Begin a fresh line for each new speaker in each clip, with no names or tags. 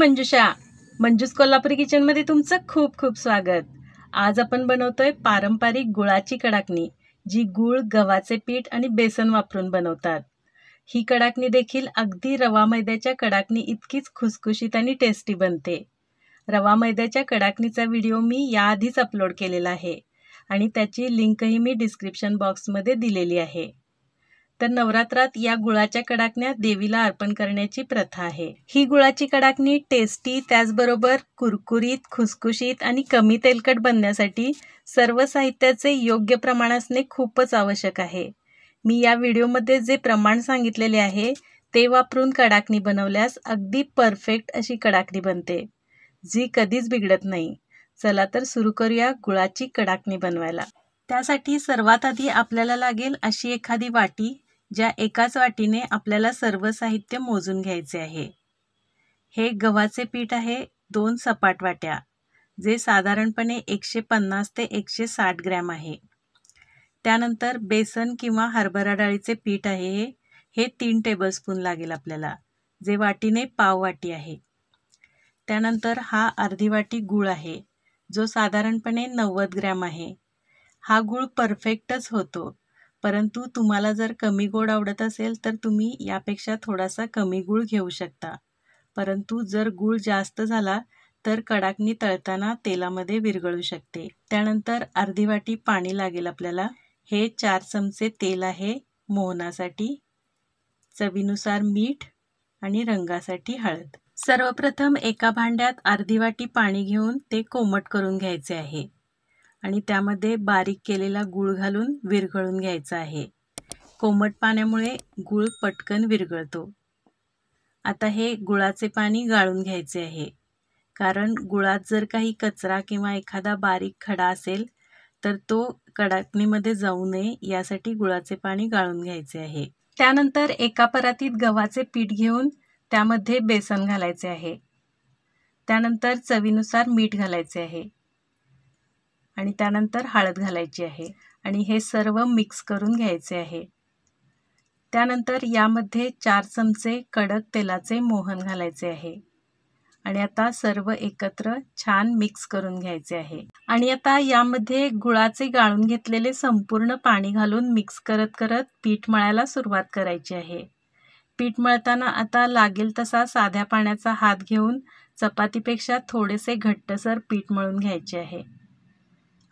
मंजुषा, मंजूस कोल्हापुरी किचनमध्ये तुमचं खूप खूप स्वागत। आज आपण बनवतोय पारंपरिक गुळाची कडाकणी, जी गुळ, गव्हाचे पीठ आणि बेसन वापरून बनवतात। ही कडाकणी देखील अगदी रवा मैद्याच्या कडाकणी इतकीच खुसखुशीत आणि टेस्टी बनते। रवा मैद्याच्या कडाकणीचा व्हिडिओ मी याआधीच अपलोड केलेला आहे आणि त्याची लिंकही मी डिस्क्रिप्शन बॉक्समध्ये दिलेली आहे। तर नवरात्रात या गुळाच्या कडाकण्या देवीला अर्पण करण्याची प्रथा आहे। ही गुळाची कडाकणी टेस्टी, त्याचबरोबर कुरकुरीत, खुसखुशीत आणि कमी तेलकट बनण्यासाठी सर्व साहित्याचे योग्य प्रमाण असणे खूपच आवश्यक आहे। मी या व्हिडिओमध्ये जे प्रमाण सांगितलेले आहे ते वापरून कडाकणी बनवल्यास अगदी परफेक्ट अशी कडाकणी बनते, जी कधीच बिघडत नाही। चला तर सुरू करूया गुळाची कडाकणी बनवायला। त्यासाठी सर्वात आधी आपल्याला लागेल अशी एखादी वाटी, ज्या एकाच वाटीने आपल्याला सर्व साहित्य मोजून घ्यायचे आहे। हे गव्हाचे पीठ आहे 2 सपाट वाट्या, जे साधारणपणे 150 ते 160 ग्रॅम आहे। त्यानंतर बेसन किंवा हरभरा डाळीचे पीठ आहे, हे 3 टेबलस्पून लागेल आपल्याला, जे वाटीने पाव वाटी आहे। त्यानंतर हा अर्धी वाटी गूळ आहे, जो साधारणपणे 90 ग्रॅम आहे। हा गूळ परफेक्टच होतो, परंतु तुम्हाला जर कमी गोड आवडत असेल तर तुम्ही यापेक्षा थोडासा कमी गूळ घेऊ शकता। परंतु जर गूळ जास्त झाला तर कडाकणी तळताना तेलामध्ये विरघळू शकते। त्यानंतर अर्धी वाटी पाणी लागेल आपल्याला। हे 4 चमचे तेल आहे मोहनासाठी, चवीनुसार मीठ आणि रंगासाठी हळद। सर्वप्रथम एका भांड्यात अर्धी वाटी पाणी घेऊन ते कोमट करून घ्यायचे आहे आणि त्यामध्ये बारीक केलेला गूळ घालून विरघळून घ्यायचा आहे। कोमट पाण्यामुळे गूळ पटकन विरघळतो। आता हे गुळाचे पाणी गाळून घ्यायचे आहे, कारण गुळात जर काही कचरा किंवा एखादा बारीक खडा असेल तर तो कडाकणीमध्ये जाऊ नये, यासाठी गुळाचे पाणी गाळून घ्यायचे आहे। त्यानंतर एका परातीत गव्हाचे पीठ घेऊन त्यामध्ये बेसन घालायचे आहे। त्यानंतर चवीनुसार मीठ घालायचे आहे आणि त्यानंतर हळद घालायची आहे आणि हे सर्व मिक्स करून घ्यायचे आहे। त्यानंतर यामध्ये 4 चमचे कडक तेलाचे मोहन घालायचे आहे आणि आता सर्व एकत्र छान मिक्स करून घ्यायचे आहे। आणि आता यामध्ये गुळाचे गाळून घेतलेले संपूर्ण पाणी घालून मिक्स करत करत पीठ मळायला सुरुवात करायची आहे। पीठ मळताना आता लागेल तसा साध्या पाण्याचा हात घेऊन चपातीपेक्षा थोडेसे घट्टसर पीठ मळून घ्यायचे आहे।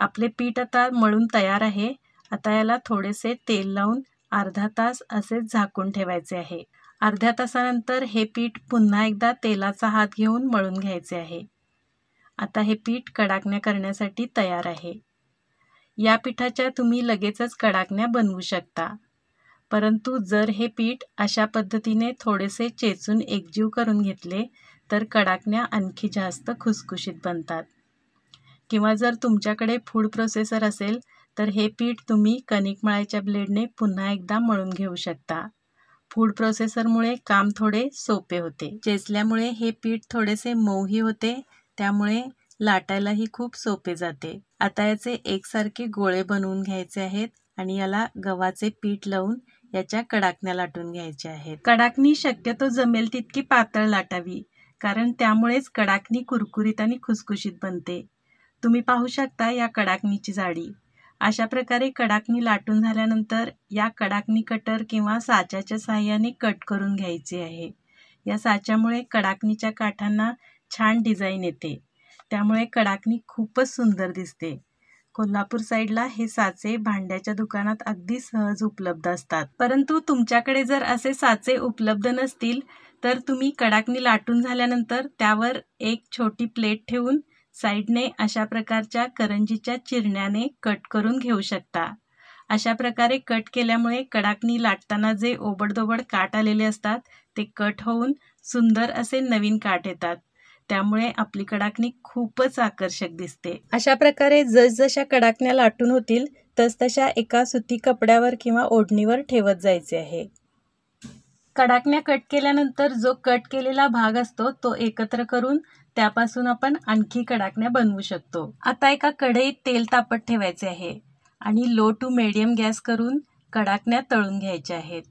आपले पीठ आता मळून तयार आहे। आता याला थोडेसे तेल लावून अर्धा तास असेच झाकून ठेवायचे आहे। अर्ध्या तासानंतर हे पीठ पुन्हा एकदा तेलाचा हात घेऊन मळून घ्यायचे आहे। आता हे पीठ कडाकण्या करण्यासाठी तयार आहे। या पिठाच्या तुम्ही लगेचच कडाकण्या बनवू शकता, परंतु जर हे पीठ अशा पद्धतीने थोडेसे चेचून एकजीव करून घेतले तर कडाकण्या आणखी जास्त खुसखुशीत बनतात। किंवा जर तुमच्याकडे फूड प्रोसेसर असेल तर हे पीठ तुम्ही कणिक मळायच्या ब्लेडने पुन्हा एकदा मळून घेऊ शकता। फूड प्रोसेसरमुळे काम थोडे सोपे होते। चेचल्यामुळे हे पीठ थोडेसे मऊही होते, त्यामुळे लाटायलाही खूप सोपे जाते। आता याचे एकसारखे गोळे बनवून घ्यायचे आहेत आणि याला गव्हाचे पीठ लावून याच्या कडाकण्या लाटून घ्यायच्या आहेत। कडाकणी शक्यतो जमेल तितकी पातळ लाटावी, कारण त्यामुळेच कडाकणी कुरकुरीत आणि खुसखुशीत बनते। तुम्ही पाहू शकता या कडाकणीची जाडी। अशा प्रकारे कडाकणी लाटून झाल्यानंतर या कडाकणी कटर किंवा साच्याच्या साहाय्याने कट करून घ्यायची आहे। या साच्यामुळे कडाकणीच्या काठांना छान डिझाईन येते, त्यामुळे कडाकणी खूपच सुंदर दिसते। कोल्हापूर साईडला हे साचे भांड्याच्या दुकानात अगदी सहज उपलब्ध असतात। परंतु तुमच्याकडे जर असे साचे उपलब्ध नसतील तर तुम्ही कडाकणी लाटून झाल्यानंतर त्यावर एक छोटी प्लेट ठेवून साईडने अशा प्रकारच्या करंजीच्या चिरण्याने कट करून घेऊ शकता। अशा प्रकारे कट केल्यामुळे कडाकणी लाटताना जे ओबडधोबड काठ आलेले असतात ते कट होऊन सुंदर असे नवीन काठ येतात, त्यामुळे आपली कडाकणी खूपच आकर्षक दिसते। अशा प्रकारे जसजशा कडाकण्या लाटून होतील तसतशा एका सुती कपड्यावर किंवा ओढणीवर ठेवत जायचे आहे। कडाकण्या कट केल्यानंतर जो कट केलेला भाग असतो तो एकत्र करून त्यापासून आपण आणखी कडाकण्या बनवू शकतो। आता एका कढईत तेल तापत ठेवायचे आहे आणि लो टू मीडियम गॅस करून कडाकण्या तळून घ्यायच्या आहेत।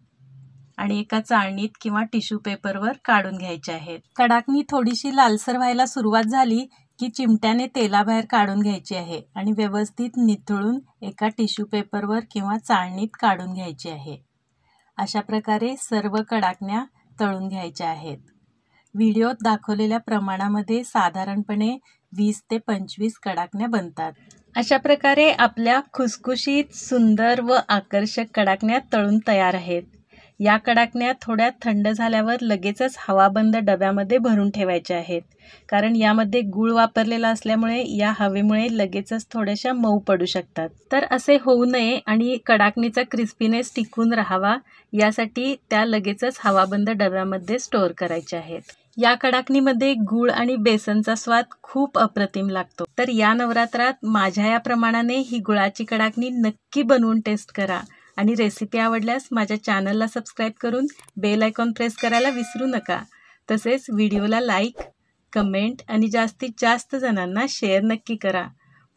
आणि एका चाळणीत किंवा टिश्यू पेपरवर काढून घ्यायचे आहेत. कडाकणी थोडीशी लालसर व्हायला सुरुवात झाली की चिमट्याने तेलाबाहेर काढून घ्यायची आहे आणि व्यवस्थित निथळून एका टिश्यू पेपरवर किंवा चाळणीत काढून घ्यायची आहे. अशा प्रकारे सर्व कडाकण्या तळून घ्यायच्या आहेत. व्हिडिओत दाखवलेल्या प्रमाणामध्ये साधारणपणे 20 ते 25 कडाकण्या बनतात. अशा प्रकारे आपल्या खुसखुशीत, सुंदर व आकर्षक कडाकण्या तळून तयार आहेत. या कडाकण्या थोड्या थंड झाल्यावर लगेचच हवाबंद डब्यामध्ये भरून ठेवायच्या आहेत, कारण यामध्ये गूळ वापरलेला असल्यामुळे या हवेमुळे लगेचच थोड्याशा मऊ पडू शकतात. तर असे होऊ नये आणि कडाकणीचा क्रिस्पीनेस टिकून राहावा यासाठी त्या लगेचच हवाबंद डब्यामध्ये स्टोअर करायच्या आहेत. या कडाकणीमध्ये गूळ आणि बेसनचा स्वाद खूप अप्रतिम लागतो. तर या नवरात्रात माझ्या या प्रमाणाने ही गुळाची कडाकणी नक्की बनवून टेस्ट करा आणि रेसिपी आवडल्यास माझ्या चॅनलला सबस्क्राईब करून बेल आयकॉन प्रेस करायला विसरू नका. तसेच व्हिडिओला लाईक, कमेंट आणि जास्तीत जास्त जणांना शेअर नक्की करा.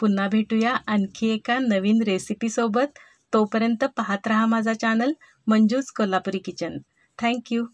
पुन्हा भेटूया आणखी एका नवीन रेसिपीसोबत. तोपर्यंत पाहत रहा माझा चॅनल मंजूज कोल्हापुरी किचन. थँक्यू.